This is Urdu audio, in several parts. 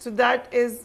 So that is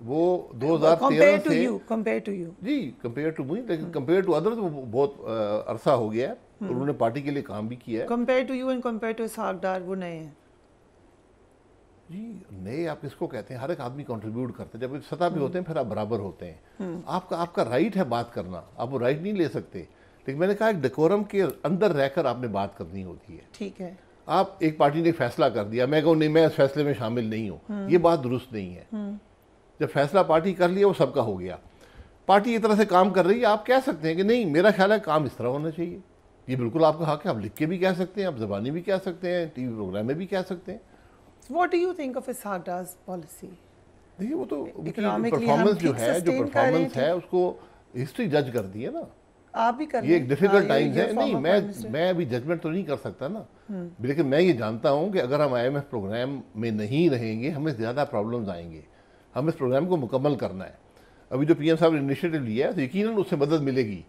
وہ 2013 سے compared to you جی کمپیئر ٹو می، لیکن کمپیئر ٹو ادرز وہ بہت عرصہ ہو گیا ہے اور انہوں نے پارٹی کے لیے کام بھی کیا ہے. compared to you and compared to Ishaq Dar وہ نئے ہیں جی نئے آپ کس کو کہتے ہیں؟ ہر ایک آدمی کنٹریبیوٹ کرتا ہے. جب سطح پہ ہوتے ہیں پھر آپ برابر ہوتے ہیں. آپ کا رائٹ ہے بات کرنا، آپ وہ رائٹ نہیں لے سکتے، لیکن میں نے کہا ایک ڈیکورم کے اندر رہ کر آپ نے بات کرنی ہوتی ہے. ٹھیک ہے. آپ ایک پارٹی نے فیصلہ کر دیا، میں کہوں نہیں میں اس فیصلے میں شامل نہیں ہوں، یہ بات درست نہیں ہے. جب فیصلہ پارٹی کر لیا وہ سب کا ہو گیا. پارٹی اس طرح سے کام کر رہی ہے، آپ کہہ سکتے ہیں کہ نہیں میرا خیال ہے کام اس طرح ہونا چاہیے. یہ بالکل آپ کا حق ہے، آپ لکھ کے بھی کہہ سکتے ہیں، آپ زبانی بھی کہہ سکتے ہیں، ٹی وی پروگرام میں بھی کہہ سکتے ہیں. What do you think of Ishaq Dar's policy? دیکھیے وہ تو پرفارمنس جو پرفارمنس ہے اس کو ہسٹری جج کرتی ہے نا. آپ بھی کر یہ ایک ڈیفیکلٹ ٹائمز ہے. نہیں میں ابھی ججمنٹ تو نہیں کر سکتا نا، لیکن میں یہ جانتا ہوں کہ اگر ہم IMF پروگرام میں نہیں رہیں گے ہمیں زیادہ پرابلمز آئیں گے. ہم اس پروگرام کو مکمل کرنا ہے. ابھی جو PM صاحب نے انیشیٹو لیا ہے تو یقیناً اس سے مدد ملے گی.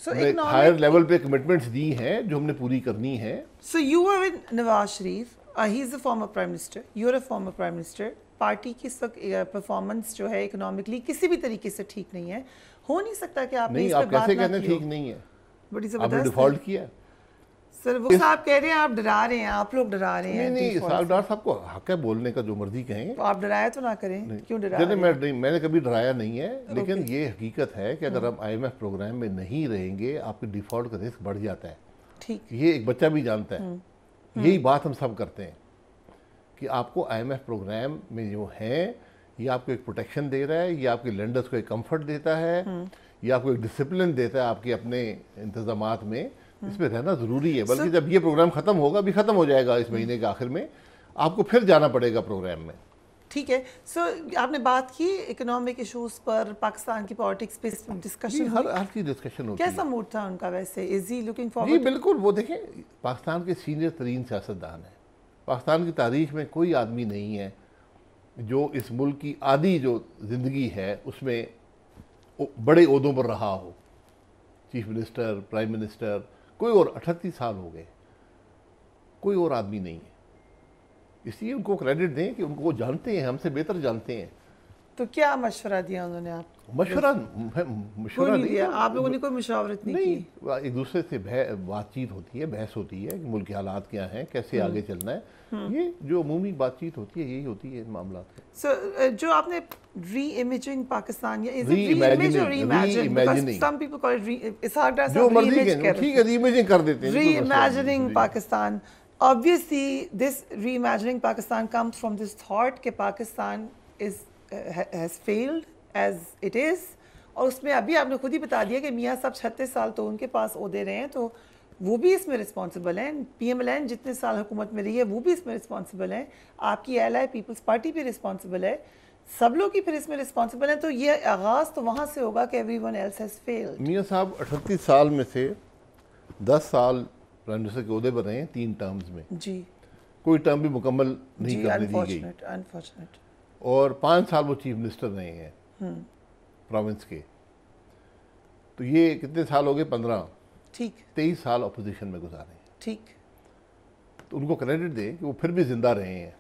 ہائر لیول پہ کمٹمنٹس دی ہیں جو ہم نے پوری کرنی ہے. So you were with Nawaz Sharif. He is a former prime minister. You are a former prime minister. Party کی اس وقت پرفارمنس جو ہے اکنامکلی کسی بھی طریقے سے ٹھیک نہیں ہے. ہو نہیں سکتا کہ آپ نے اس پہ بات نہ کی ہو. نہیں آپ کیسے کہتے ہیں ٹھیک نہیں ہے؟ بڑی آپ نے زبردست ڈیفالٹ کیا. سر وہ صاحب کہہ رہے ہیں آپ ڈرا رہے ہیں، آپ لوگ ڈرا رہے ہیں. نہیں اسحاق ڈار صاحب کو حق ہے بولنے کا، جو مرضی کہیں. آپ ڈرایا تو نہ کریں. کیوں ڈرا رہے ہیں؟ میں نے کبھی ڈرایا نہیں ہے، لیکن یہ حقیقت ہے کہ اگر ہم IMF پروگرام میں نہیں رہیں گے آپ کے ڈیفالٹ کا رسک بڑھ جاتا ہے. ٹھیک. یہ ایک بچہ بھی جانتا ہے. یہی بات ہم سب کرتے ہیں کہ آپ کو IMF پروگرام میں جو ہیں یہ آپ کو ایک پروٹیکشن دے رہا ہے، یہ آپ کے لینڈرز کو ایک کمفرٹ دیتا ہے، یہ آپ کو ایک ڈسپلن دیتا ہے آپ کے اپنے انتظامات میں. اس میں رہنا ضروری ہے. بلکہ جب یہ پروگرام ختم ہوگا، بھی ختم ہو جائے گا اس مہینے کے آخر میں، آپ کو پھر جانا پڑے گا پروگرام میں. ٹھیک ہے. سو آپ نے بات کی اکنامک ایشوز پر، پاکستان کی پالیٹکس پہ ڈسکشن. ہر چیز ڈسکشن ہوتی ہے. کیسا موڈ تھا ان کا ویسے؟ از ہی لوکنگ فارورڈ؟ جی بالکل. وہ دیکھیں پاکستان کے سینئر ترین سیاستدان ہیں. پاکستان کی تاریخ میں کوئی آدمی نہیں ہے جو اس ملک کی آدھی جو زندگی ہے اس میں بڑے عہدوں پر رہا ہو. چیف منسٹر، پرائم منسٹر، کوئی اور 38 سال ہو گئے، کوئی اور آدمی نہیں ہے. اس لیے ان کو کریڈٹ دیں کہ ان کو جانتے ہیں، ہم سے بہتر جانتے ہیں. تو کیا مشورہ دیا انہوں نے آپ کو؟ مشورہ نہیں دیا آپ لوگوں نے؟ کوئی مشاورت نہیں کی؟ ایک دوسرے سے بات چیت ہوتی ہے، بحث ہوتی ہے کہ ملک کے حالات کیا ہیں، کیسے آگے چلنا ہے. یہ جو عمومی بات چیت ہوتی ہے یہی ہوتی ہے ان معاملات میں. سر جو آپ نے ری امیجنگ پاکستان یا جو مرضی ٹھیک ہے ری امیجنگ کر دیتے ہیں. Reimagining Pakistan, obviously this reimagining Pakistan comes from this thought کہ Pakistan has failed as it is. اور اس میں ابھی آپ نے خود ہی بتا دیا کہ میاں صاحب 36 سال تو ان کے پاس عہدے رہے ہیں، تو وہ بھی اس میں رسپانسبل ہیں. PMLN جتنے سال حکومت میں رہی ہے وہ بھی اس میں رسپانسبل ہیں. آپ کی LI پیپلز پارٹی بھی رسپانسبل ہے. سب لوگ ہی پھر اس میں رسپانسبل ہیں. تو یہ آغاز تو وہاں سے ہوگا کہ everyone else has failed. میاں صاحب 38 سال میں سے 10 سال پرائم منسٹر کے عہدے پر رہے ہیں 3 ٹرمز میں. جی کوئی ٹرم بھی مکمل نہیں کرنے دی گئی. unfortunate. اور 5 سال وہ چیف منسٹر رہے ہیں پروونس کے. تو یہ کتنے سال ہو گئے؟ 15. ٹھیک. 23 سال اپوزیشن میں گزارے ہیں. ٹھیک. تو ان کو کریڈٹ دیں کہ وہ پھر بھی زندہ رہے ہیں.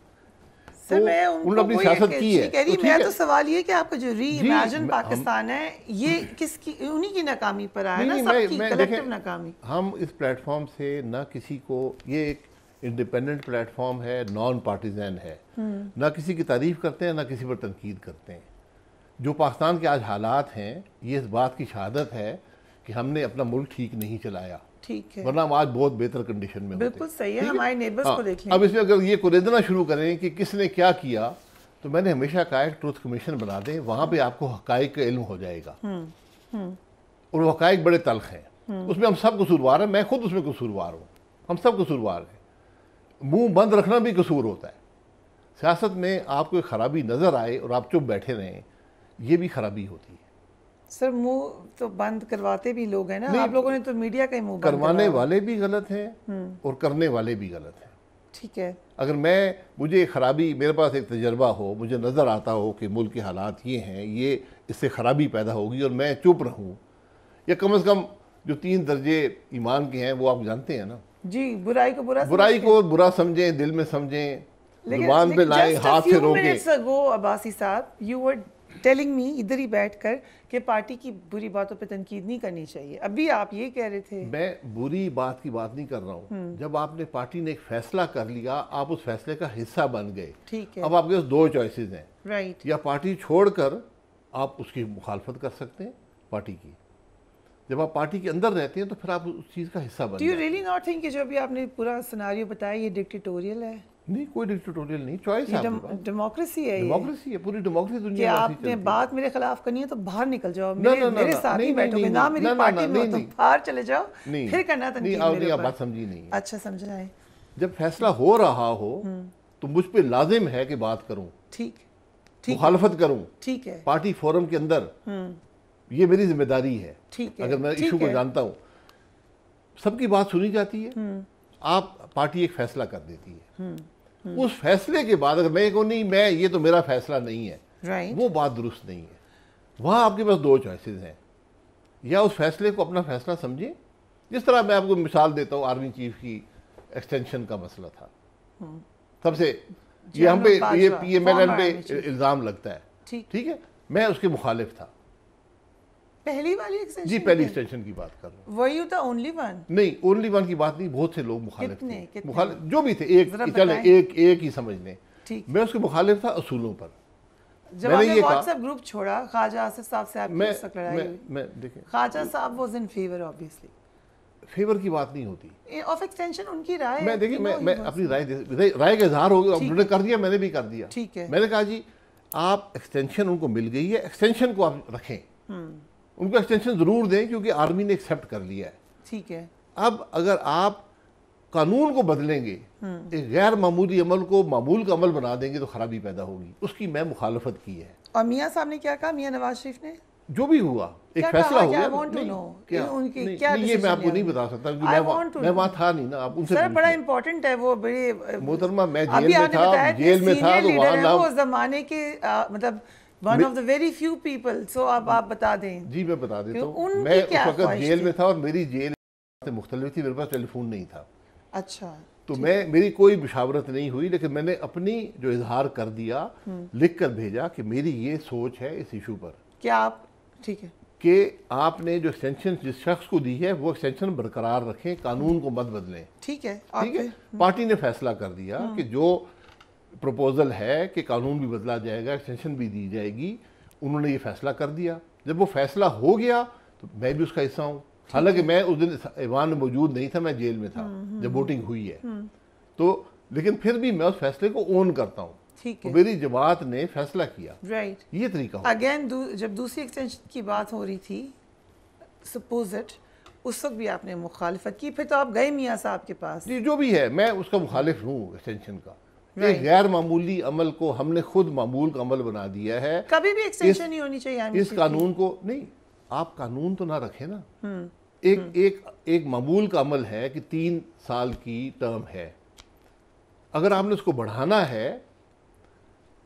سر میں ان کو اپنی سیاست کی ہے. میں تو سوال یہ کہ آپ کا جو ری امیجن پاکستان ہے یہ کس کی؟ انہی کی ناکامی پر آیا نا، سب کی کلیکٹیو ناکامی. ہم اس پلیٹ فارم سے نہ کسی کو، یہ ایک انڈیپینڈنٹ پلیٹ فارم ہے، نان پارٹیزن ہے، نہ کسی کی تعریف کرتے ہیں نہ کسی پر تنقید کرتے ہیں. جو پاکستان کے آج حالات ہیں یہ اس بات کی شہادت ہے کہ ہم نے اپنا ملک ٹھیک نہیں چلایا. ٹھیک ہے. ورنہ ہم آج بہت بہتر کنڈیشن میں ہوتے. بالکل صحیح ہے. ہمارے نیبرز کو دیکھ لیں. اب اس میں اگر یہ کوریدنا شروع کریں کہ کس نے کیا کیا، تو میں نے ہمیشہ کہا ایک ٹروتھ کمیشن بنا دیں، وہاں پہ آپ کو حقائق کا علم ہو جائے گا. اور وہ حقائق بڑے تلخ ہیں. اس میں ہم سب قصوروار ہیں. میں خود اس میں قصوروار ہوں. ہم سب قصوروار ہیں. منہ بند رکھنا بھی قصور ہوتا ہے. سیاست میں آپ کو خرابی نظر آئے اور آپ چپ بیٹھے رہیں، یہ بھی خرابی ہوتی ہے. سر منہ تو بند کرواتے بھی لوگ ہیں نا. آپ لوگوں نے تو میڈیا کا ہی منہ بند کروانے والے بھی غلط ہیں اور کرنے والے بھی غلط ہیں. ٹھیک ہے. اگر مجھے خرابی، میرے پاس ایک تجربہ ہو، مجھے نظر آتا ہو کہ ملک کے حالات یہ ہیں، یہ اس سے خرابی پیدا ہوگی اور میں چپ رہوں، یا کم از کم جو 3 درجے ایمان کے ہیں وہ آپ جانتے ہیں نا. جی برائی کو برا سمجھیں، دل میں سمجھیں، زبان پہ لائیں، ہاتھ سے روکیں. ago عباسی صاحب you were ٹیلنگ می ادھر ہی بیٹھ کر کہ پارٹی کی بری باتوں پہ تنقید نہیں کرنی چاہیے. ابھی آپ یہ کہہ رہے تھے. میں بری بات کی بات نہیں کر رہا ہوں. جب آپ نے پارٹی نے ایک فیصلہ کر لیا, آپ اس فیصلے کا حصہ بن گئے. ٹھیک ہے. اب آپ کے پاس دو چوائسیز ہیں. رائٹ. یا پارٹی چھوڑ کر آپ اس کی مخالفت کر سکتے ہیں پارٹی کی. جب آپ پارٹی کے اندر رہتے ہیں تو پھر آپ اس چیز کا حصہ بن Do you really not think کہ جو ابھی آپ نے پورا سناریو بتایا یہ ڈکٹیٹوریل ہے؟ نہیں, کوئی ڈکٹیٹوریل نہیں, چوائس ہے. ڈیموکریسی ہے. ڈیموکریسی ہے, پوری ڈیموکریسی دنیا کہ میں آپ نے بات میرے خلاف کرنی ہے تو باہر نکل جاؤ, میرے ساتھ ہی بیٹھو گے, نہ میری پارٹی میں ہو تو باہر چلے جاؤ, پھر کرنا تنقید میرے آپ اوپر. بات سمجھی نہیں. اچھا سمجھائیں. جب فیصلہ ہو رہا ہو تو مجھ پہ لازم ہے کہ بات کروں, ٹھیک, مخالفت کروں. ٹھیک ہے. پارٹی فورم کے اندر یہ میری ذمہ داری ہے. ٹھیک ہے. اگر میں ایشو کو جانتا ہوں, سب کی بات سنی جاتی ہے, آپ پارٹی ایک فیصلہ کر دیتی ہے. اس فیصلے کے بعد اگر میں کہوں نہیں یہ تو میرا فیصلہ نہیں ہے, وہ بات درست نہیں ہے. وہاں آپ کے پاس دو چوائسیز ہیں. یا اس فیصلے کو اپنا فیصلہ سمجھیں, جس طرح میں آپ کو مثال دیتا ہوں, آرمی چیف کی ایکسٹینشن کا مسئلہ تھا. سب سے یہ ہم پہ یہ MLN پہ الزام لگتا ہے. ٹھیک ہے, میں اس کے مخالف تھا. پہلی والی ایکسٹینشن؟ جی, پہلی ایکسٹینشن کی بات کر رہا ہوں. Were you the only one? نہیں, اونلی ون کی بات نہیں, بہت سے لوگ مخالف تھے. مخالف جو بھی تھے, ایک ہی سمجھ لیں. میں اس کے مخالف تھا اصولوں پر. جب آپ نے واٹس ایپ گروپ چھوڑا, خواجہ آصف صاحب سے آپ کی اس وقت لڑائی ہوئی, دیکھیں خواجہ صاحب was in favour, obviously. Favour کی بات نہیں ہوتی. آف ایکسٹینشن ان کی رائے. میں دیکھیں, میں اپنی رائے کا اظہار ہو گیا, انہوں نے کر دیا, میں نے بھی کر دیا. ٹھیک ہے. میں نے کہا جی آپ ایکسٹینشن ان کو مل گئی ہے, ایکسٹینشن کو آپ رکھیں, ان کو ایکسٹینشن ضرور دیں کیونکہ آرمی نے ایکسیپٹ کر لیا ہے. ٹھیک ہے. اب اگر آپ قانون کو بدلیں گے, ایک غیر معمولی عمل کو معمول کا عمل بنا دیں گے تو خرابی پیدا ہوگی. اس کی میں مخالفت کی ہے. اور میاں صاحب نے کیا کہا, میاں نواز شریف نے جو بھی ہوا ایک فیصلہ ہو گیا. یہ میں آپ کو نہیں بتا سکتا کیونکہ میں وہاں تھا نہیں نا. آپ ان سے سر بڑا امپورٹنٹ ہے وہ, بڑے محترمہ میں جیل میں تھا تو وہاں وہ زمانے کے مطلب one of the very few people. so آپ بتا دیں. جی میں بتا دیتا ہوں. میں اس وقت جیل میں تھا اور میری جیل سے مختلف تھی, میرے پاس ٹیلی فون نہیں تھا. اچھا. تو میری کوئی مشاورت نہیں ہوئی, لیکن میں نے اپنی جو اظہار کر دیا, لکھ کر بھیجا کہ میری یہ سوچ ہے اس ایشو پر. کیا آپ ٹھیک ہے کہ آپ نے جو ایکسٹینشن جس شخص کو دی ہے وہ ایکسٹینشن برقرار رکھیں, قانون کو مت بدلیں. ٹھیک ہے. پارٹی نے فیصلہ کر دیا کہ جو پروپوزل ہے کہ قانون بھی بدلا جائے گا, ایکسٹینشن بھی دی جائے گی, انہوں نے یہ فیصلہ کر دیا. جب وہ فیصلہ ہو گیا تو میں بھی اس کا حصہ ہوں. حالانکہ میں اس دن ایوان میں موجود نہیں تھا, میں جیل میں تھا جب ووٹنگ ہوئی ہے. تو لیکن پھر بھی میں اس فیصلے کو اون کرتا ہوں. میری جماعت نے فیصلہ کیا. رائٹ. یہ طریقہ ہو. اگین جب دوسری ایکسٹینشن کی بات ہو رہی تھی, سپوز اٹ, اس وقت بھی آپ نے مخالفت کی, پھر تو آپ گئے میاں صاحب کے پاس. جی جو بھی ہے, میں اس کا مخالف ہوں ایکسٹینشن کا. ایک غیر معمولی عمل کو ہم نے خود معمول کا عمل بنا دیا ہے. کبھی بھی ایکسٹینشن نہیں ہونی چاہیے. اس قانون کو نہیں, آپ قانون تو نہ رکھیں نا. ایک معمول کا عمل ہے کہ 3 سال کی ٹرم ہے. اگر آپ نے اس کو بڑھانا ہے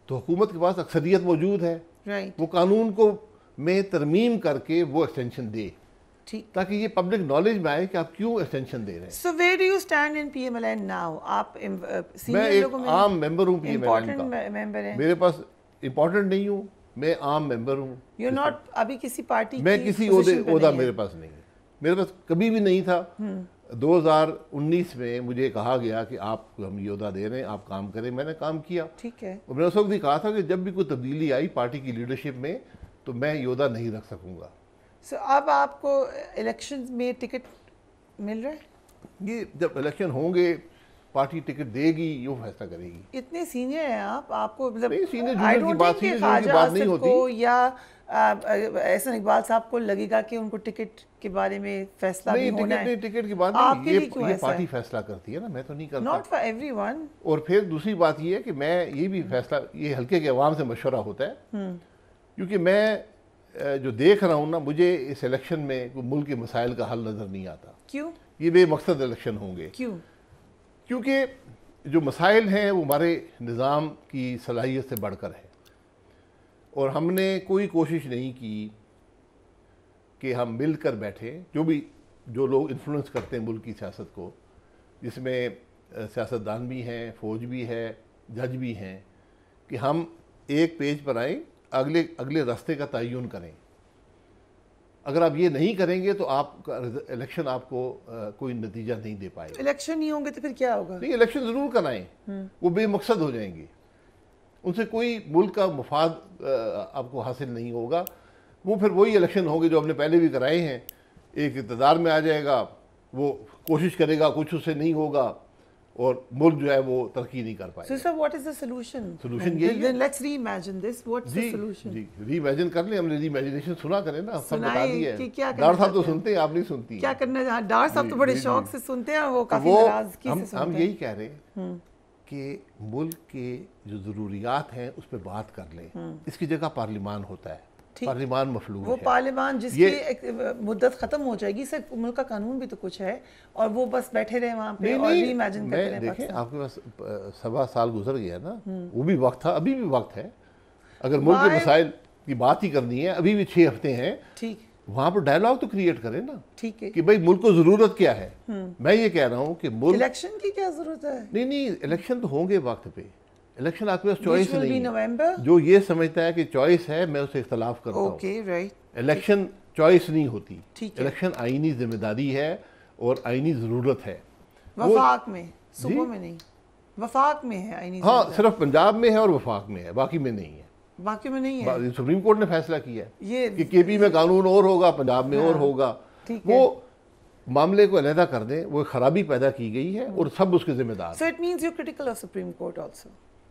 تو حکومت کے پاس اکثریت موجود ہے, وہ قانون کو میں ترمیم کر کے وہ ایکسٹینشن دے, تاکہ یہ پبلک نالج میں آئے کہ آپ کیوں ایکسٹینشن دے رہے ہیں. So where do you stand in PMLN now? آپ میں ایک عام ممبر ہوں PMLN کا. میرے پاس امپورٹنٹ نہیں ہوں, میں عام ممبر ہوں. You're not ابھی کسی پارٹی میں کسی عہدہ میرے پاس نہیں ہے, میرے پاس کبھی بھی نہیں تھا. 2019 میں مجھے کہا گیا کہ آپ کو ہم یہ عہدہ دے رہے ہیں, آپ کام کریں. میں نے کام کیا. ٹھیک ہے. اور میں نے اس وقت بھی کہا تھا کہ جب بھی کوئی تبدیلی آئی پارٹی کی لیڈرشپ میں تو میں یہ عہدہ نہیں رکھ سکوں گا. سو اب آپ کو الیکشن میں ٹکٹ مل رہا ہے؟ یہ جب الیکشن ہوں گے پارٹی ٹکٹ دے گی, یہ فیصلہ کرے گی. اتنے سینئر ہیں آپ کو مطلب سینئر جونیئر کی بات نہیں ہوتی. یا احسن اقبال صاحب کو لگے گا کہ ان کو ٹکٹ کے بارے میں فیصلہ بھی ہونا ہے. ٹکٹ کی بات نہیں, یہ پارٹی فیصلہ کرتی ہے نا, میں تو نہیں کرتا. Not for every one. اور پھر دوسری بات یہ ہے کہ میں یہ بھی فیصلہ, یہ حلقے کے عوام سے مشورہ ہوتا ہے, کیونکہ میں جو دیکھ رہا ہوں نا, مجھے اس الیکشن میں ملک کے مسائل کا حل نظر نہیں آتا. کیوں؟ یہ بے مقصد الیکشن ہوں گے. کیوں؟ کیونکہ جو مسائل ہیں وہ ہمارے نظام کی صلاحیت سے بڑھ کر ہے, اور ہم نے کوئی کوشش نہیں کی کہ ہم مل کر بیٹھیں. جو لوگ انفلوئنس کرتے ہیں ملک کی سیاست کو, جس میں سیاستدان بھی ہیں, فوج بھی ہے, جج بھی ہیں, کہ ہم ایک پیج پر آئیں, اگلے راستے کا تعین کریں. اگر آپ یہ نہیں کریں گے تو آپ کا الیکشن آپ کو کوئی نتیجہ نہیں دے پائے گا. الیکشن نہیں ہوں گے تو پھر کیا ہوگا؟ نہیں, الیکشن ضرور کرائیں, وہ بے مقصد ہو جائیں گے, ان سے کوئی ملک کا مفاد آپ کو حاصل نہیں ہوگا. وہ پھر وہی الیکشن ہوں گے جو ہم نے پہلے بھی کرائے ہیں. ایک اقتدار میں آ جائے گا, وہ کوشش کرے گا, کچھ اس سے نہیں ہوگا, اور ملک جو ہے وہ ترقی نہیں کر پائے. So sir, what is the solution? Solution یہی ہے. Then let's reimagine this. What's the solution? جی ری امیجن کر لیں. ہم نے ری امیجنیشن سنا کریں نا, سب بتا دی ہے. ڈاکٹر صاحب تو سنتے ہیں, آپ نہیں سنتی. کیا کرنا ہے ڈاکٹر صاحب تو بڑے شوق سے سنتے ہیں, وہ کافی ناراضگی سے سنتے ہیں. ہم یہی کہہ رہے ہیں کہ ملک کے جو ضروریات ہیں اس پہ بات کر لیں. اس کی جگہ پارلیمان ہوتا ہے, پارلیمان مفلوج ہے. وہ پارلیمان جس کی مدت ختم ہو جائے گی, سے ملک کا قانون بھی تو کچھ ہے, اور وہ بس بیٹھے رہے وہاں پہ اور ری امیجن کرتے رہے. دیکھیں آپ کے پاس 7 سال گزر گیا نا, وہ بھی وقت تھا, ابھی بھی وقت ہے. اگر ملک کے مسائل کی بات ہی کرنی ہے, ابھی بھی 6 ہفتے ہیں. ٹھیک, وہاں پر ڈائلاگ تو کریٹ کریں نا. ٹھیک ہے کہ بھائی ملک کو ضرورت کیا ہے. میں یہ کہہ رہا ہوں کہ ملک الیکشن کی کیا ضرورت ہے. نہیں, الیکشن تو ہوں گے وقت پہ. الیکشن آپ کے پاس چوائس نہیں ہے. جو یہ سمجھتا ہے کہ چوائس ہے, میں اسے اختلاف کرتا ہوں. الیکشن چوائس نہیں ہوتی. الیکشن آئینی ذمہ داری ہے اور آئینی ضرورت ہے. وفاق میں, صوبوں میں نہیں, وفاق میں ہے آئینی. ہاں, صرف پنجاب میں ہے اور وفاق میں ہے, باقی میں نہیں ہے. باقی میں نہیں ہے. سپریم کورٹ نے فیصلہ کیا ہے کہ کے پی میں قانون اور ہوگا, پنجاب میں اور ہوگا. وہ معاملے کو علیحدہ کر دیں. وہ خرابی پیدا کی گئی ہے اور سب اس کے ذمہ دار. So it means you're critical of Supreme Court also.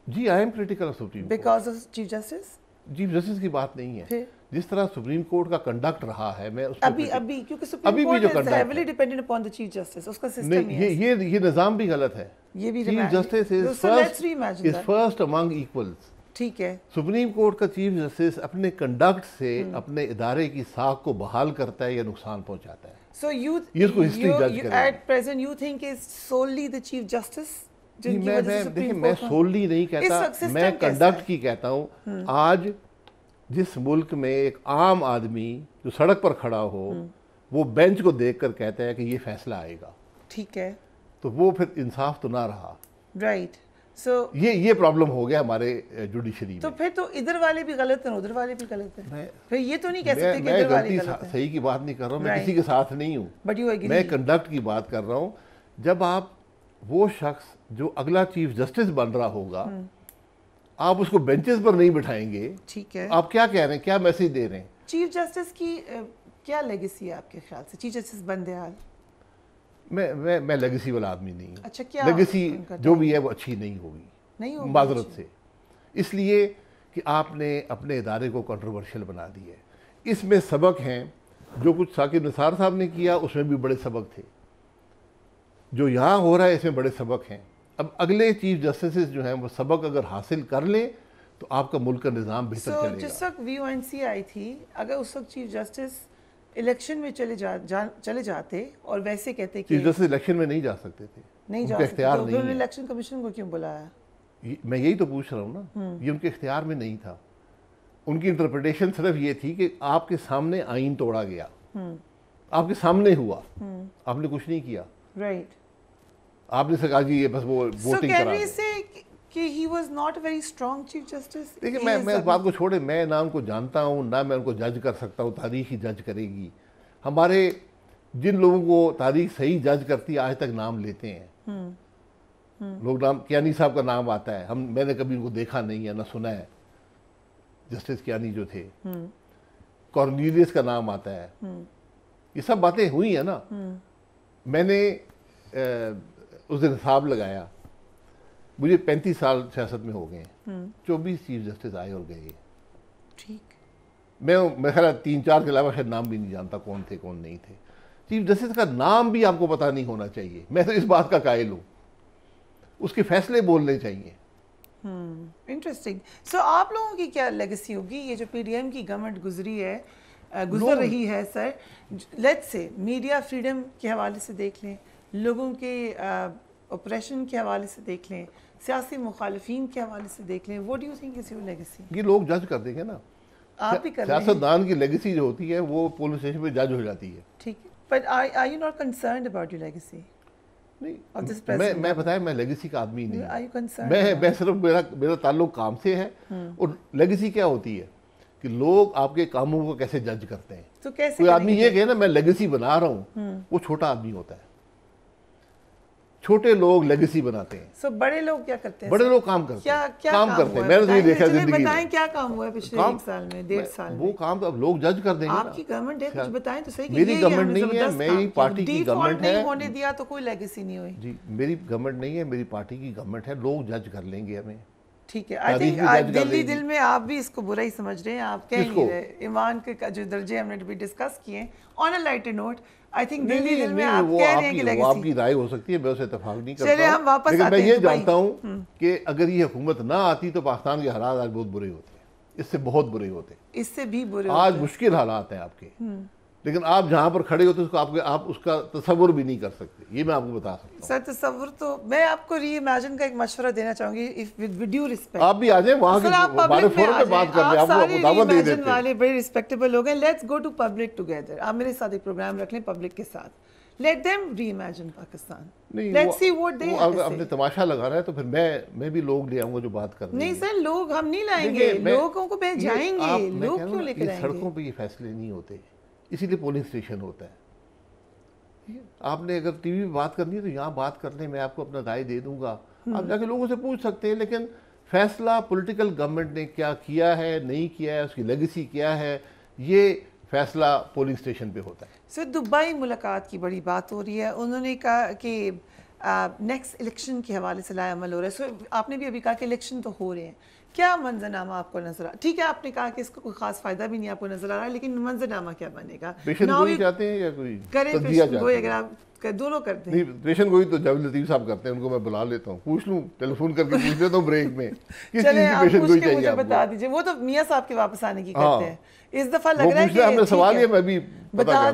جی, I am critical of Supreme Court. Because of Chief Justice? Chief Justice کی بات نہیں ہے. جس طرح سپریم کورٹ کا کنڈکٹ رہا ہے, میں اس ابھی کیونکہ supreme court is heavily dependent upon the Chief Justice, اس کا سسٹم یہ نظام بھی غلط ہے. یہ بھی chief justice is first among equals. ٹھیک ہے. سپریم کورٹ کا چیف جسٹس اپنے کنڈکٹ سے اپنے ادارے کی ساکھ کو بحال کرتا ہے یا نقصان پہنچاتا ہے. So you at present you think is solely the Chief Justice? میں سوللی نہیں کہتا, میں کنڈکٹ کی کہتا ہوں. آج جس ملک میں ایک عام آدمی جو سڑک پر کھڑا ہو, وہ بینچ کو دیکھ کر کہتا ہے کہ یہ فیصلہ آئے گا, ٹھیک ہے, تو وہ پھر انصاف تو نہ رہا. رائٹ. سو یہ پرابلم ہو گیا ہمارے جوڈیشری میں. تو پھر تو ادھر والے بھی غلط ہیں, ادھر والے بھی غلط ہیں. پھر یہ تو نہیں کہہ سکتے کہ میں ادھر والے غلطی غلط ہیں. صحیح کی بات نہیں کر رہا ہوں, میں کسی کے ساتھ نہیں ہوں, میں کنڈکٹ کی بات کر رہا ہوں. جب آپ وہ شخص جو اگلا چیف جسٹس بن رہا ہوگا, آپ اس کو بینچز پر نہیں بٹھائیں گے, ٹھیک ہے, آپ کیا کہہ رہے ہیں, کیا میسج دے رہے ہیں؟ چیف جسٹس کی کیا لیگیسی ہے آپ کے خیال سے, چیف جسٹس بندیال؟ میں لیگیسی والا آدمی نہیں ہوں. اچھا, کیا لیگیسی جو بھی ہے وہ اچھی نہیں ہوگی معذرت سے, اس لیے کہ آپ نے اپنے ادارے کو کنٹروورشل بنا دی ہے. اس میں سبق ہیں, جو کچھ ثاقب نثار صاحب نے کیا اس میں بھی بڑے سبق تھے, جو یہاں ہو رہا ہے اس میں بڑے سبق ہیں. اب اگلے چیف جسٹسز جو ہیں وہ سبق اگر حاصل کر لیں تو آپ کا ملک کا نظام بہتر چلے گا. جس وقت WNC آئی تھی, اگر اس وقت چیف جسٹس الیکشن میں چلے جاتے اور ویسے کہتے کہ چیف جسٹس الیکشن میں نہیں جا سکتے تھے, نہیں جا سکتے, تو انہوں نے الیکشن کمیشن کو کیوں بلایا؟ میں یہی تو پوچھ رہا ہوں نا, یہ ان کے اختیار میں نہیں تھا. ان کی انٹرپریٹیشن صرف یہ تھی کہ آپ کے سامنے آئین توڑا گیا, آپ کے سامنے ہوا, آپ نے کچھ نہیں کیا. رائٹ. آپ نے کہا جی یہ بس وہ ووٹنگ کرا کہ he was not a very strong chief justice. دیکھیں میں اس بات کو چھوڑے, میں نہ ان کو جانتا ہوں نہ میں ان کو جج کر سکتا ہوں, تاریخ ہی جج کرے گی. ہمارے جن لوگوں کو تاریخ صحیح جج کرتی آج تک نام لیتے ہیں لوگ, نام کیانی صاحب کا نام آتا ہے, میں نے کبھی ان کو دیکھا نہیں ہے نہ سنا ہے. جسٹس کیانی جو تھے, کارنیلیس کا نام آتا ہے, یہ سب باتیں ہوئی ہیں نا. میں نے اس دن حساب لگایا, مجھے 35 سال سیاست میں ہو گئے ہیں, 24 چیف جسٹس آئے اور گئے. ٹھیک. میں خیال 3-4 کے علاوہ شاید نام بھی نہیں جانتا کون تھے کون نہیں تھے. چیف جسٹس کا نام بھی آپ کو پتہ نہیں ہونا چاہیے, میں تو اس بات کا قائل ہوں. اس کے فیصلے بولنے چاہیے. انٹرسٹنگ. سو آپ لوگوں کی کیا لیگیسی ہوگی, یہ جو پی ڈی ایم کی گورنمنٹ گزر رہی ہے سر, لیٹس سے میڈیا فریڈم کے حوالے سے دیکھ لیں, لوگوں کے اپریشن کے حوالے سے دیکھ لیں, سیاسی مخالفین کے حوالے سے دیکھ لیں, what do you think is your legacy? یہ لوگ جج کر دیں گے نا, آپ بھی کر رہے ہیں. سیاستدان کی لیگیسی جو ہوتی ہے وہ پولیس اسٹیشن پہ جج ہو جاتی ہے. ٹھیک ہے, but are you not concerned about your legacy? نہیں, میں بتایا میں لیگیسی کا آدمی نہیں. Are you concerned? میں صرف میرا تعلق کام سے ہے. اور لیگیسی کیا ہوتی ہے, کہ لوگ آپ کے کاموں کو کیسے جج کرتے ہیں. تو کیسے کوئی آدمی یہ کہے نا میں لیگیسی بنا رہا ہوں, وہ چھوٹا آدمی ہوتا ہے. چھوٹے لوگ لیگیسی بناتے ہیں. سو بڑے لوگ کیا کرتے ہیں؟ بڑے لوگ کام کرتے ہیں. کام کرتے ہیں. میں نے دیکھا زندگی میں. بتائیں کیا کام ہوا ہے پچھلے 1 سال میں 1.5 سال میں؟ وہ کام اب لوگ جج کر دیں گے. آپ کی گورنمنٹ ہے, کچھ بتائیں تو صحیح. میری گورنمنٹ نہیں ہے, میری پارٹی کی گورنمنٹ ہے. نہیں ہونے دیا تو کوئی لیگیسی نہیں ہوئی. جی میری گورنمنٹ نہیں ہے, میری پارٹی کی گورنمنٹ ہے. لوگ جج کر لیں گے ہمیں. ٹھیک ہے. آئی تھنک دل میں آپ بھی اس کو برا ہی سمجھ رہے ہیں. آپ کہہ نہیں رہے ایمان کے جو درجے ہم نے بھی ڈسکس کیے آن اے لائٹر نوٹ, آئی تھنک دل میں آپ کہہ رہے ہیں کہ لیگیسی. وہ آپ کی رائے ہو سکتی ہے, میں اسے اتفاق نہیں کرتا. چلے ہم واپس لیکن آتے میں ہیں. یہ جانتا ہوں کہ اگر یہ حکومت نہ آتی تو پاکستان کے حالات آج بہت برے ہوتے ہیں. اس سے بہت برے ہوتے ہیں. اس سے بھی برے آج مشکل حالات ہیں آپ کے, لیکن آپ جہاں پر کھڑے ہوتے ہیں آپ اس کا تصور بھی نہیں کر سکتے. یہ میں آپ کو بتا سکتا ہوں. سر تصور تو میں آپ کو ری امیجن کا ایک مشورہ دینا چاہوں گی ود ڈیو رسپیکٹ. آپ بھی آ جائیں وہاں کے ہمارے فورم پہ بات کر لیں. آپ کو دعوت دے دیتے ہیں. والے بڑے رسپیکٹیبل لوگ ہیں. Let's go to public together. آپ میرے ساتھ ایک پروگرام رکھ لیں پبلک کے ساتھ. Let them reimagine Pakistan. Let's see what they have. اپنے تماشا لگانا ہے تو پھر میں بھی لوگ لے آؤں گا جو بات کر رہے ہیں. نہیں سر, لوگ ہم نہیں لائیں گے. لوگوں کو پہ جائیں گے. لوگ کیوں لے کے آئیں گے؟ سڑکوں پہ یہ فیصلے نہیں ہوتے, اسی لیے پولنگ اسٹیشن ہوتا ہے. آپ نے اگر ٹی وی پہ بات کرنی ہے تو یہاں بات کر لیں, میں آپ کو اپنا رائے دے دوں گا. آپ جا کے لوگوں سے پوچھ سکتے ہیں. لیکن فیصلہ پولیٹیکل گورنمنٹ نے کیا کیا ہے, نہیں کیا ہے, اس کی لیگیسی کیا ہے, یہ فیصلہ پولنگ اسٹیشن پہ ہوتا ہے. سر دبئی ملاقات کی بڑی بات ہو رہی ہے. انہوں نے کہا کہ نیکسٹ الیکشن کے حوالے سے لائے عمل ہو رہا ہے. سو آپ نے بھی ابھی کہا کہ الیکشن تو ہو رہے ہیں. کیا منظرنامہ آپ کو نظر آ رہا؟ ٹھیک ہے آپ نے کہا کہ اس کا کوئی خاص فائدہ بھی نہیں آپ کو نظر آ رہا, لیکن منظرنامہ کیا بنے گا؟ پیشن گوئی چاہتے ہیں یا کوئی پیشن گوئی اگر آپ دونوں کرتے ہیں؟ نہیں, پیشن گوئی تو جاوید لطیف صاحب کرتے ہیں. ان کو میں بلا لیتا ہوں, پوچھ لوں, ٹیلی فون کر کے پوچھ لیتا ہوں بریک میں کس چیز کی پیشن گوئی چاہیے. مجھے بتا دیجیے. وہ تو میاں صاحب کے واپس آنے کی کرتے ہیں. اس دفعہ لگ رہا ہے کہ ہم نے سوال ہے, میں بھی بتا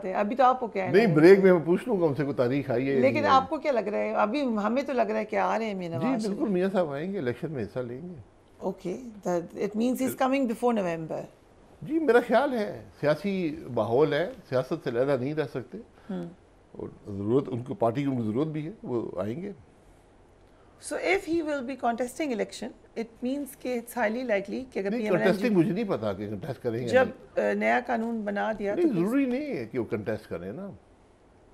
دیں. ابھی تو آپ کو کیا ہے, نہیں بریک میں پوچھ لوں گا ان سے کوئی تاریخ آئی ہے. لیکن آپ کو کیا لگ رہا ہے؟ ابھی ہمیں تو لگ رہا ہے کہ آ رہے ہیں میاں نواز. جی بالکل, میاں صاحب آئیں گے, الیکشن میں حصہ لیں گے. Okay, it means he is coming before November. جی میرا خیال ہے سیاسی ماحول ہے, سیاست سے علیحدہ نہیں رہ سکتے, اور ضرورت ان کو پارٹی کی ان کی ضرورت بھی ہے, وہ آئیں گے. So if he will be contesting election, it means کہ it's highly likely کہ اگر نہیں, کنٹیسٹنگ مجھے نہیں پتا کہ کنٹیسٹ کریں گے. جب نیا قانون بنا دیا نہیں, ضروری نہیں ہے کہ وہ کنٹیسٹ کریں نا.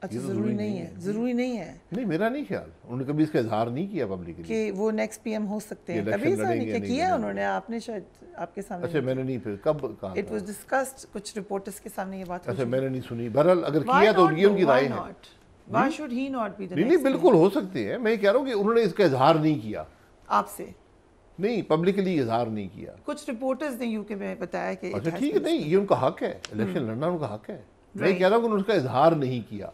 اچھا ضروری نہیں ہے, ضروری نہیں ہے. نہیں میرا نہیں خیال, انہوں نے کبھی اس کا اظہار نہیں کیا پبلکلی کہ وہ نیکسٹ پی ایم ہو سکتے ہیں. کبھی ایسا نہیں کیا انہوں نے, آپ نے شاید آپ کے سامنے. اچھا میں نے نہیں, پھر کب کہا؟ اٹ واز ڈسکسڈ, کچھ رپورٹرز کے سامنے یہ بات. اچھا میں نے نہیں سنی. بہرحال اگر کیا تو یہ ان کی رائے ہے. Why should he not be the next? نہیں بالکل ہو سکتے ہیں. میں یہ کہہ رہا ہوں کہ انہوں نے اس کا اظہار نہیں کیا آپ سے. نہیں پبلکلی اظہار نہیں کیا. کچھ رپورٹرز نے یو کے میں بتایا کہ اچھا ٹھیک ہے, نہیں یہ ان کا حق ہے, الیکشن لڑنا ان کا حق ہے. میں کہہ رہا ہوں کہ انہوں نے اس کا اظہار نہیں کیا.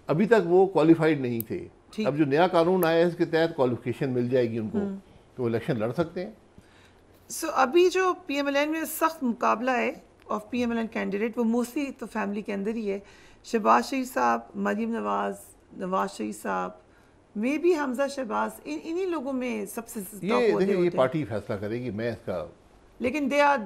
ابھی تک وہ کوالیفائڈ نہیں تھے. اب جو نیا قانون آیا ہے اس کے تحت کوالیفیکیشن مل جائے گی ان کو, تو وہ الیکشن لڑ سکتے ہیں. سو ابھی جو پی ایم ایل این میں سخت مقابلہ ہے of P M L N candidate, وہ موسٹلی تو فیملی کے اندر ہی ہے. شہباز شریف صاحب, مریم نواز, نواز شریف صاحب, میں بھی حمزہ شہباز, انہی لوگوں میں سب سے یہ پارٹی فیصلہ کرے گی. میں اس کا, لیکن دے آر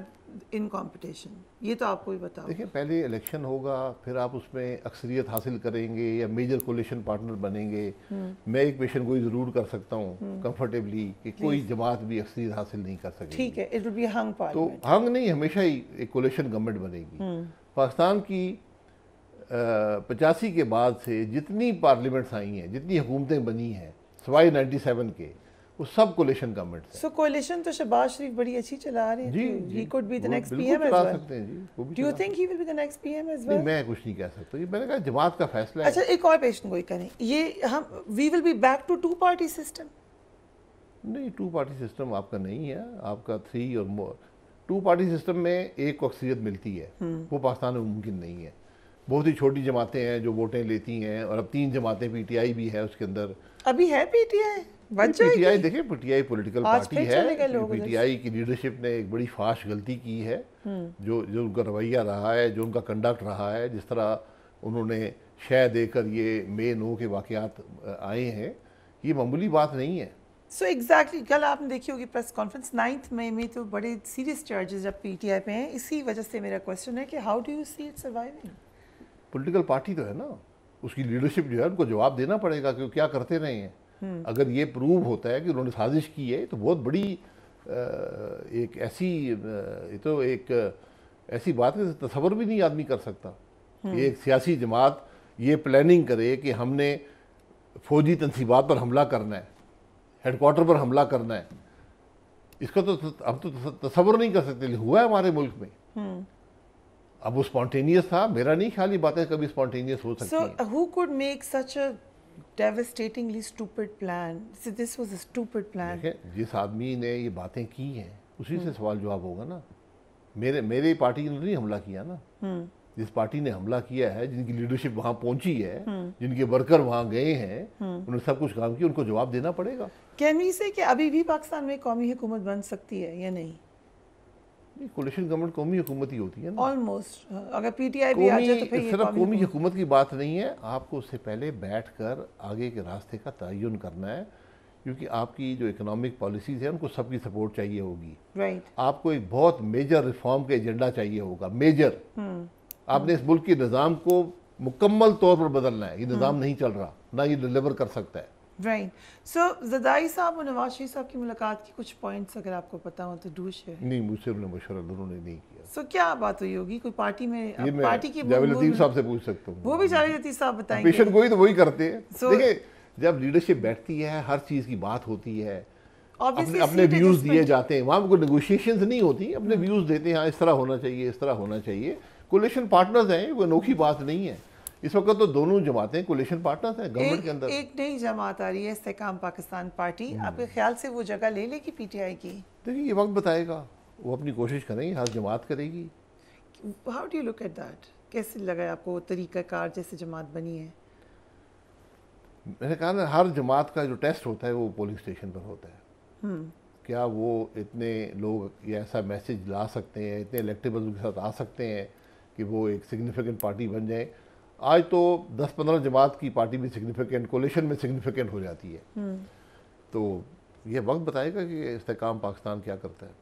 ان کمپٹیشن, یہ تو آپ کو ہی بتاؤ. دیکھیں پہلے الیکشن ہوگا, پھر آپ اس میں اکثریت حاصل کریں گے یا میجر کولیشن پارٹنر بنیں گے. میں ایک پیشن گوئی ضرور کر سکتا ہوں کمفرٹیبلی کہ کوئی جماعت بھی اکثریت حاصل نہیں کر سکے. ٹھیک ہے, اٹ ول بی ہنگ پارلیمنٹ. تو ہنگ نہیں, ہمیشہ ہی ایک کولیشن گورنمنٹ بنے گی. پاکستان کی 85 کے بعد سے جتنی پارلیمنٹس آئی ہیں, جتنی حکومتیں بنی ہیں سوائے 97 کے, وہ سب کولیشن گورنمنٹ ہیں. سو کولیشن تو شہباز شریف بڑی اچھی چلا رہے ہیں. جی he could be the next P M as well. Do you think he will be the next P M as well? نہیں میں کچھ نہیں کہہ سکتا, یہ میں نے کہا جماعت کا فیصلہ ہے. اچھا ایک اور پیشن گوئی کریں, یہ ہم we will be back to 2 party system. نہیں 2 پارٹی سسٹم آپ کا نہیں ہے, آپ کا 3 اور مور. 2 پارٹی سسٹم میں ایک کو اکثریت ملتی ہے, وہ پاکستان میں ممکن نہیں ہے. بہت ہی چھوٹی جماعتیں ہیں جو ووٹیں لیتی ہیں, اور اب 3 جماعتیں, پی ٹی آئی بھی ہے اس کے اندر. ابھی ہے P T I? P T I دیکھیں, P T I political party ہے. پی ٹی آئی کی لیڈرشپ نے ایک بڑی فاش غلطی کی ہے, جو ان کا رویہ رہا ہے, جو ان کا کنڈکٹ رہا ہے, جس طرح انہوں نے شے دے کر یہ مے 9 کے واقعات آئے ہیں, یہ معمولی بات نہیں ہے. سو ایگزیکٹلی کل آپ نے دیکھی ہوگی پریس کانفرنس 9 مئی میں, تو بڑے سیریس چارجز اب پی ٹی آئی پہ ہیں. اسی وجہ سے میرا کویشچن ہے کہ how do you see it surviving? Political party تو ہے نا, اس کی لیڈرشپ جو ہے ان کو جواب دینا پڑے گا کہ وہ کیا کرتے رہے ہیں. اگر یہ پروو ہوتا ہے کہ انہوں نے سازش کی ہے تو بہت بڑی ایک ایسی یہ تو ایک ایسی بات ہے تصور بھی نہیں آدمی کر سکتا کہ ایک سیاسی جماعت یہ پلاننگ کرے کہ ہم نے فوجی تنصیبات پر حملہ کرنا ہے، ہیڈ کوارٹر پر حملہ کرنا ہے. اس کا تو ہم تو تصور نہیں کر سکتے. ہوا ہے ہمارے ملک میں. اب وہ اسپونٹینیس تھا. میرا نہیں خیال یہ باتیں کبھی اسپونٹینیس ہو سکتی ہیں. So who could make such a devastatingly stupid plan? So this was a stupid plan. جس آدمی نے یہ باتیں کی ہیں اسی سے سوال جواب ہوگا نا. میرے پارٹی نے نہیں حملہ کیا نا. جس پارٹی نے حملہ کیا ہے، جن کی لیڈرشپ وہاں پہنچی ہے، جن کے ورکر وہاں گئے ہیں، انہوں نے سب کچھ کام کیا، ان کو جواب دینا پڑے گا. Can we say کہ ابھی بھی پاکستان میں قومی حکومت بن سکتی ہے یا نہیں؟ کولیشن گورنمنٹ قومی حکومت ہی ہوتی ہے نا. آلموسٹ. اگر پی ٹی آئی بھی آ جائے تو پھر یہ صرف قومی حکومت کی بات نہیں ہے. آپ کو اس سے پہلے بیٹھ کر آگے کے راستے کا تعین کرنا ہے، کیونکہ آپ کی جو اکنامک پالیسیز ہیں ان کو سب کی سپورٹ چاہیے ہوگی. آپ کو ایک بہت میجر ریفارم کا ایجنڈا چاہیے ہوگا. میجر. آپ نے اس ملک کے نظام کو مکمل طور پر بدلنا ہے. یہ نظام نہیں چل رہا، نہ یہ ڈیلیور کر سکتا ہے. رائٹ. سو زرداری صاحب اور نواز شریف صاحب کی ملاقات کی کچھ پوائنٹس اگر آپ کو پتا ہو تو ڈو شیئر. نہیں، مجھ سے انہوں نے مشورہ دونوں نے نہیں کیا. سو کیا بات ہوئی ہوگی؟ کوئی پارٹی میں پارٹی کی جاوید لطیف صاحب سے پوچھ سکتا ہوں. وہ بھی جاوید لطیف صاحب بتائیں گے. پیشن گوئی تو وہی کرتے ہیں. دیکھیں، جب لیڈرشپ بیٹھتی ہے ہر چیز کی بات ہوتی ہے، اپنے ویوز دیے جاتے ہیں. وہاں کوئی نیگوشیشنز نہیں ہوتی، اپنے ویوز دیتے ہیں. ہاں اس طرح ہونا چاہیے، اس طرح ہونا چاہیے. کولیشن پارٹنرز ہیں، کوئی انوکھی بات نہیں ہے. اس وقت تو دونوں جماعتیں کولیشن پارٹنرز ہیں گورنمنٹ کے اندر. ایک نئی جماعت آ رہی ہے استحکام پاکستان پارٹی. آپ کے خیال سے وہ جگہ لے لے گی پی ٹی آئی کی؟ دیکھیں یہ وقت بتائے گا. وہ اپنی کوشش کریں گے، ہر جماعت کرے گی. How do you look at that? کیسے لگا آپ کو طریقہ کار جیسے جماعت بنی ہے؟ میں نے کہا نا، ہر جماعت کا جو ٹیسٹ ہوتا ہے وہ پولنگ اسٹیشن پر ہوتا ہے. کیا وہ اتنے لوگ یہ ایسا میسج لا سکتے ہیں، اتنے الیکٹیبلز کے ساتھ آ سکتے ہیں کہ وہ ایک سگنیفیکنٹ پارٹی بن جائیں. آج تو 10-15 جماعت کی پارٹی بھی سگنیفیکنٹ، کولیشن میں سگنیفیکنٹ ہو جاتی ہے. تو یہ وقت بتائے گا کہ استحکام پاکستان کیا کرتا ہے.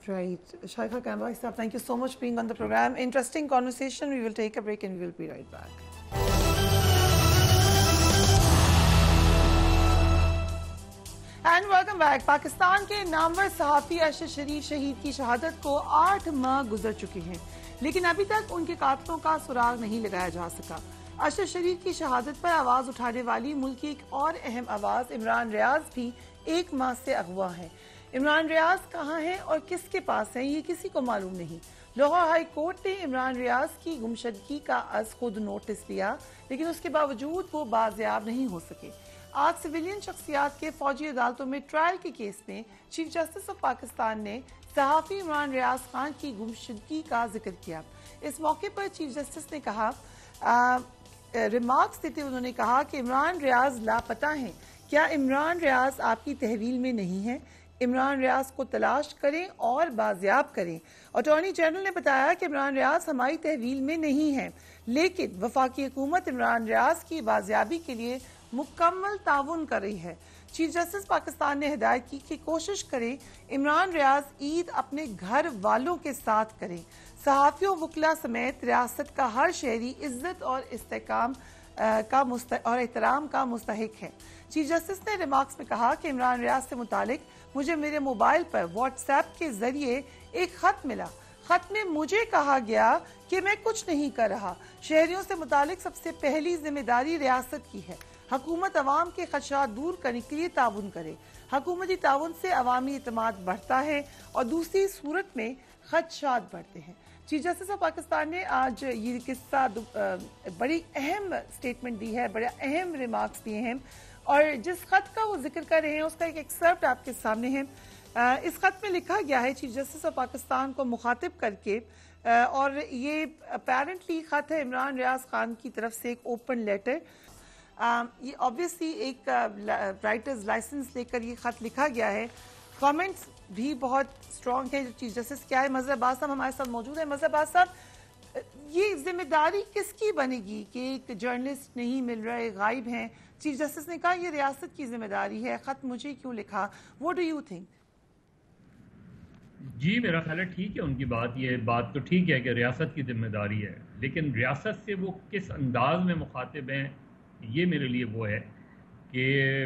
Right. Shaikha Kambhai Sahab, thank you so much for being on the program. Interesting conversation. We will take a break and we will be right back. And welcome back. Pakistan کے نامور صحافی اشرف شریف شہید کی شہادت کو 8 ماہ گزر چکے ہیں، لیکن ابھی تک ان کے قاتلوں کا سراغ نہیں لگایا جا سکا. اشرف شریف کی شہادت پر آواز اٹھانے والی ملک کی ایک اور اہم آواز عمران ریاض بھی 1 ماہ سے اغوا ہے. عمران ریاض کہاں ہیں اور کس کے پاس ہیں یہ کسی کو معلوم نہیں. لاہور ہائی کورٹ نے عمران ریاض کی گمشدگی کا از خود نوٹس لیا، لیکن اس کے باوجود وہ بازیاب نہیں ہو سکے. آج سویلین شخصیات کے فوجی عدالتوں میں ٹرائل کے کیس میں چیف جسٹس آف پاکستان نے صحافی عمران ریاض خان کی گمشدگی کا ذکر کیا. اس موقع پر چیف جسٹس نے کہا ریمارکس دیتے انہوں نے کہا کہ عمران ریاض لاپتہ ہیں. کیا عمران ریاض آپ کی تحویل میں نہیں ہے؟ عمران ریاض کو تلاش کریں اور بازیاب کریں. اٹارنی جنرل نے بتایا کہ عمران ریاض ہماری تحویل میں نہیں ہے، لیکن وفاقی حکومت عمران ریاض کی بازیابی کے لیے مکمل تعاون کر رہی ہے. چیف جسٹس پاکستان نے ہدایت کی کہ کوشش کریں عمران ریاض عید اپنے گھر والوں کے ساتھ کریں. صحافیوں، وکلا سمیت ریاست کا ہر شہری عزت اور استحکام اور احترام کا مستحق ہے. چیف جسٹس نے ریمارکس میں کہا کہ عمران ریاض سے متعلق مجھے میرے موبائل پر واٹس ایپ کے ذریعے ایک خط ملا. خط میں مجھے کہا گیا کہ میں کچھ نہیں کر رہا. شہریوں سے متعلق سب سے پہلی ذمہ داری ریاست کی ہے. حکومت عوام کے خدشات دور کرنے کے لیے تعاون کرے. حکومتی تعاون سے عوامی اعتماد بڑھتا ہے اور دوسری صورت میں خدشات بڑھتے ہیں. چیف جسٹس آف پاکستان نے آج یہ قصہ بڑی اہم سٹیٹمنٹ دی ہے، بڑے اہم ریمارکس دیے ہیں، اور جس خط کا وہ ذکر کر رہے ہیں اس کا ایک ایکسرپٹ آپ کے سامنے ہے. اس خط میں لکھا گیا ہے چیف جسٹس آف پاکستان کو مخاطب کر کے، اور یہ اپیرنٹلی خط ہے عمران ریاض خان کی طرف سے، ایک اوپن لیٹر. یہ آبویسلی ایک رائٹرز لائسنس لے کر یہ خط لکھا گیا ہے. کامنٹس بھی بہت اسٹرانگ ہے. چیف جسٹس کیا ہے، مظہر عباس صاحب ہمارے ساتھ موجود ہیں. مظہر عباس صاحب، یہ ذمہ داری کس کی بنے گی کہ ایک جرنلسٹ نہیں مل رہے، غائب ہیں؟ چیف جسٹس نے کہا یہ ریاست کی ذمہ داری ہے. خط مجھے کیوں لکھا؟ What do you think? جی میرا خیال ہے ٹھیک ہے ان کی بات. یہ بات تو ٹھیک ہے کہ ریاست کی ذمہ داری ہے، لیکن ریاست سے وہ کس انداز میں مخاطب ہیں، یہ میرے لیے وہ ہے کہ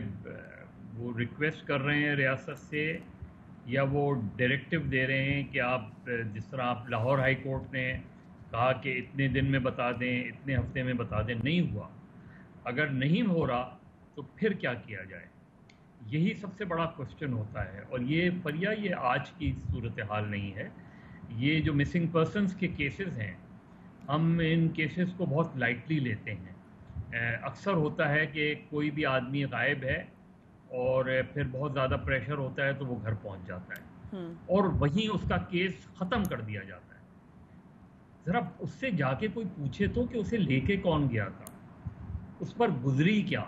وہ ریکویسٹ کر رہے ہیں ریاست سے یا وہ ڈائریکٹو دے رہے ہیں کہ آپ جس طرح آپ لاہور ہائی کورٹ نے کہا کہ اتنے دن میں بتا دیں، اتنے ہفتے میں بتا دیں، نہیں ہوا. اگر نہیں ہو رہا تو پھر کیا کیا جائے؟ یہی سب سے بڑا کوشچن ہوتا ہے. اور یہ فریا یہ آج کی صورتحال نہیں ہے. یہ جو مسنگ پرسنس کے کیسز ہیں، ہم ان کیسز کو بہت لائٹلی لیتے ہیں. اکثر ہوتا ہے کہ کوئی بھی آدمی غائب ہے اور پھر بہت زیادہ پریشر ہوتا ہے تو وہ گھر پہنچ جاتا ہے اور وہیں اس کا کیس ختم کر دیا جاتا ہے. ذرا اس سے جا کے کوئی پوچھے تو کہ اسے لے کے کون گیا تھا، اس پر گزری کیا.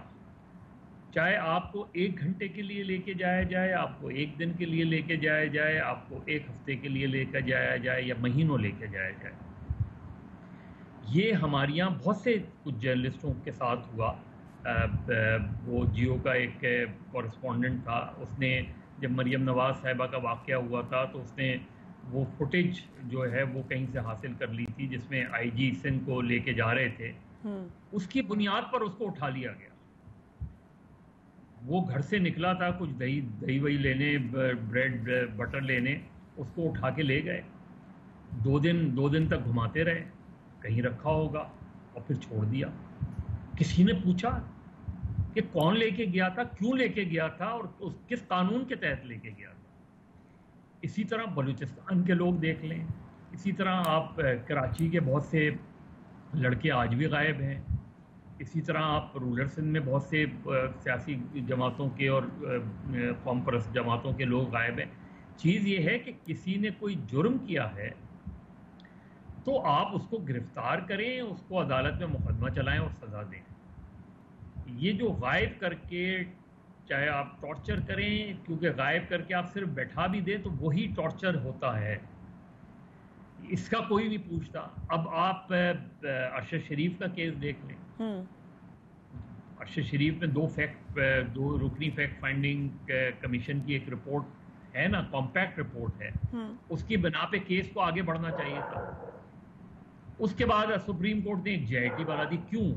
چاہے آپ کو 1 گھنٹے کے لیے لے کے جایا جائے، آپ کو 1 دن کے لیے لے کے جایا جائے، آپ کو 1 ہفتے کے لیے لے کے جایا جائے یا مہینوں لے کے جایا جائے. یہ ہمارے یہاں بہت سے کچھ جرنلسٹوں کے ساتھ ہوا. وہ جیو کا ایک کورسپونڈنٹ تھا، اس نے جب مریم نواز صاحبہ کا واقعہ ہوا تھا تو اس نے وہ فوٹیج جو ہے وہ کہیں سے حاصل کر لی تھی جس میں آئی جی سندھ کو لے کے جا رہے تھے. اس کی بنیاد پر اس کو اٹھا لیا گیا. وہ گھر سے نکلا تھا کچھ دہی وہی لینے، بریڈ بٹر لینے، اس کو اٹھا کے لے گئے. 2 دن تک گھماتے رہے، کہیں رکھا ہوگا اور پھر چھوڑ دیا. کسی نے پوچھا کہ کون لے کے گیا تھا، کیوں لے کے گیا تھا اور کس قانون کے تحت لے کے گیا تھا. اسی طرح بلوچستان کے لوگ دیکھ لیں، اسی طرح آپ کراچی کے بہت سے لڑکے آج بھی غائب ہیں، اسی طرح آپ رولر سندھ میں بہت سے سیاسی جماعتوں کے اور قوم پرست جماعتوں کے لوگ غائب ہیں. چیز یہ ہے کہ کسی نے کوئی جرم کیا ہے تو آپ اس کو گرفتار کریں، اس کو عدالت میں مقدمہ چلائیں اور سزا دیں. یہ جو غائب کر کے چاہے آپ ٹارچر کریں، کیونکہ غائب کر کے آپ صرف بیٹھا بھی دیں تو وہی ٹارچر ہوتا ہے. اس کا کوئی نہیں پوچھتا. اب آپ ارشد شریف کا کیس دیکھ لیں. ارشد شریف میں 2 رکنی فیکٹ فائنڈنگ کمیشن کی ایک رپورٹ ہے نا، کمپیکٹ رپورٹ ہے، اس کی بنا پہ کیس کو آگے بڑھنا چاہیے تھا. اس کے بعد سپریم کورٹ نے ایک جے آئی ٹی بنا دی. کیوں؟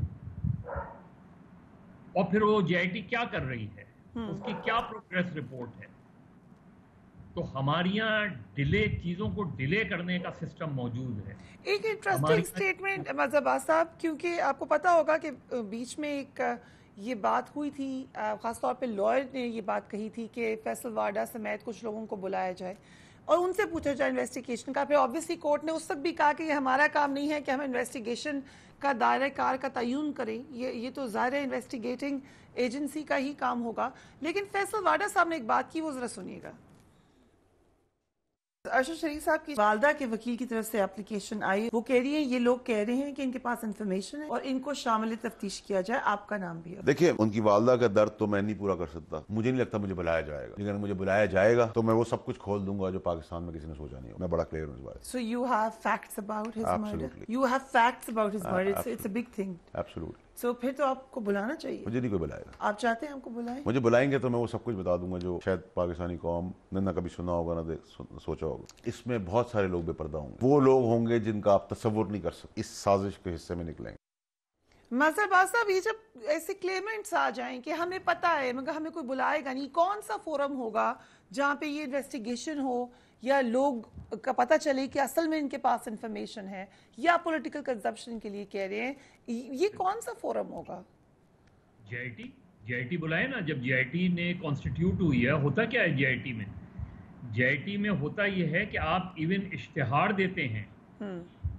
اور پھر وہ جے آئی ٹی کیا کر رہی ہے، اس کی کیا پروگریس رپورٹ ہے. تو ہمارے یہاں چیزوں کو ڈیلے کرنے کا سسٹم موجود ہے. ایک انٹرسٹنگ سٹیٹمنٹ مظہر صاحب، کیونکہ آپ کو پتا ہوگا کہ بیچ میں ایک یہ بات ہوئی تھی، خاص طور پہ لائر نے یہ بات کہی تھی کہ فیصل واڈا سمیت کچھ لوگوں کو بلایا جائے اور ان سے پوچھا جائے انویسٹیگیشن کا. پھر آبویسلی کورٹ نے اس وقت بھی کہا کہ یہ ہمارا کام نہیں ہے کہ ہم انویسٹیگیشن کا دائرہ کار کا تعین کریں، یہ تو ظاہر ہے انویسٹیگیٹنگ ایجنسی کا ہی کام ہوگا. لیکن فیصل واڈا صاحب نے ایک بات کی، وہ ذرا سنیے گا. ارشد شریف صاحب کی والدہ کے وکیل کی طرف سے اپلیکیشن آئی، وہ کہہ رہی ہیں یہ لوگ کہہ رہے ہیں کہ ان کے پاس انفارمیشن ہے اور ان کو شامل تفتیش کیا جائے. آپ کا نام بھی ہے. دیکھیں، ان کی والدہ کا درد تو میں نہیں پورا کر سکتا. مجھے نہیں لگتا مجھے بلایا جائے گا، لیکن مجھے بلایا جائے گا تو میں وہ سب کچھ کھول دوں گا جو پاکستان میں کسی نے سوچا نہیں ہو. میں بڑا کلیئر ہوں اس بارے. So you have facts about his murder. You have facts about his murder. It's a big thing. Absolutely. So پھر تو آپ کو بلانا چاہیے. مجھے نہیں کوئی بلائے گا. آپ چاہتے ہیں ہم کو بلائیں؟ مجھے بلائیں گے تو میں وہ سب کچھ بتا دوں گا جو شاید پاکستانی قوم نے نہ کبھی سنا ہوگا نہ سوچا ہوگا. اس میں بہت سارے لوگ بے پردہ ہوں گے. وہ لوگ ہوں گے جن کا آپ تصور نہیں کر سکتے، اس سازش کے حصے میں نکلیں گے. مظہر باز صاحب، یہ جب ایسے کلیمنٹس آ جائیں کہ ہمیں پتہ ہے مگر ہمیں کوئی بلائے گا نہیں، کون سا فورم ہوگا جہاں پہ یہ انویسٹیگیشن ہو یا لوگ کا پتہ چلے کہ اصل میں ان کے پاس انفارمیشن ہے یا پولیٹیکل کنزمپشن کے لیے کہہ رہے ہیں، یہ کون سا فورم ہوگا؟ جے آئی ٹی بلائے نا. جب جے آئی ٹی نے کانسٹیٹیوٹ ہوئی ہے، ہوتا کیا ہے جے آئی ٹی میں؟ جے آئی ٹی میں ہوتا یہ ہے کہ آپ ایون اشتہار دیتے ہیں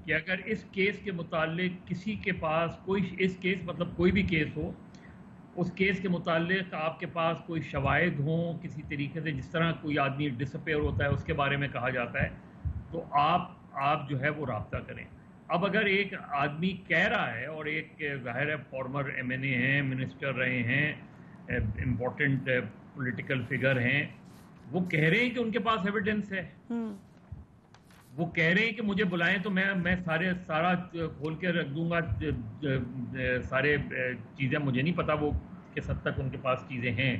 کہ اگر اس کیس کے متعلق کسی کے پاس کوئی، اس کیس مطلب کوئی بھی کیس ہو، اس کیس کے متعلق آپ کے پاس کوئی شواہد ہوں کسی طریقے سے، جس طرح کوئی آدمی ڈس اپیئر ہوتا ہے اس کے بارے میں کہا جاتا ہے، تو آپ جو ہے وہ رابطہ کریں. اب اگر ایک آدمی کہہ رہا ہے اور ایک ظاہر ہے فارمر ایم این اے ہیں، منسٹر رہے ہیں، امپورٹنٹ پولیٹیکل فگر ہیں، وہ کہہ رہے ہیں کہ ان کے پاس ایویڈنس ہے، وہ کہہ رہے ہیں کہ مجھے بلائیں تو میں سارا کھول کے رکھ دوں گا سارے چیزیں. مجھے نہیں پتا وہ کس حد تک ان کے پاس چیزیں ہیں.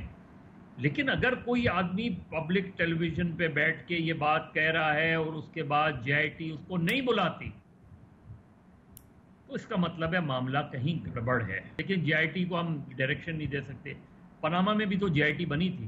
لیکن اگر کوئی آدمی پبلک ٹیلی ویژن پہ بیٹھ کے یہ بات کہہ رہا ہے اور اس کے بعد جے آئی ٹی اس کو نہیں بلاتی تو اس کا مطلب ہے معاملہ کہیں گڑبڑ ہے. لیکن جے آئی ٹی کو ہم ڈائریکشن نہیں دے سکتے. پاناما میں بھی تو جے آئی ٹی بنی تھی،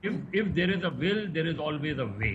If there is a will, there is always a way.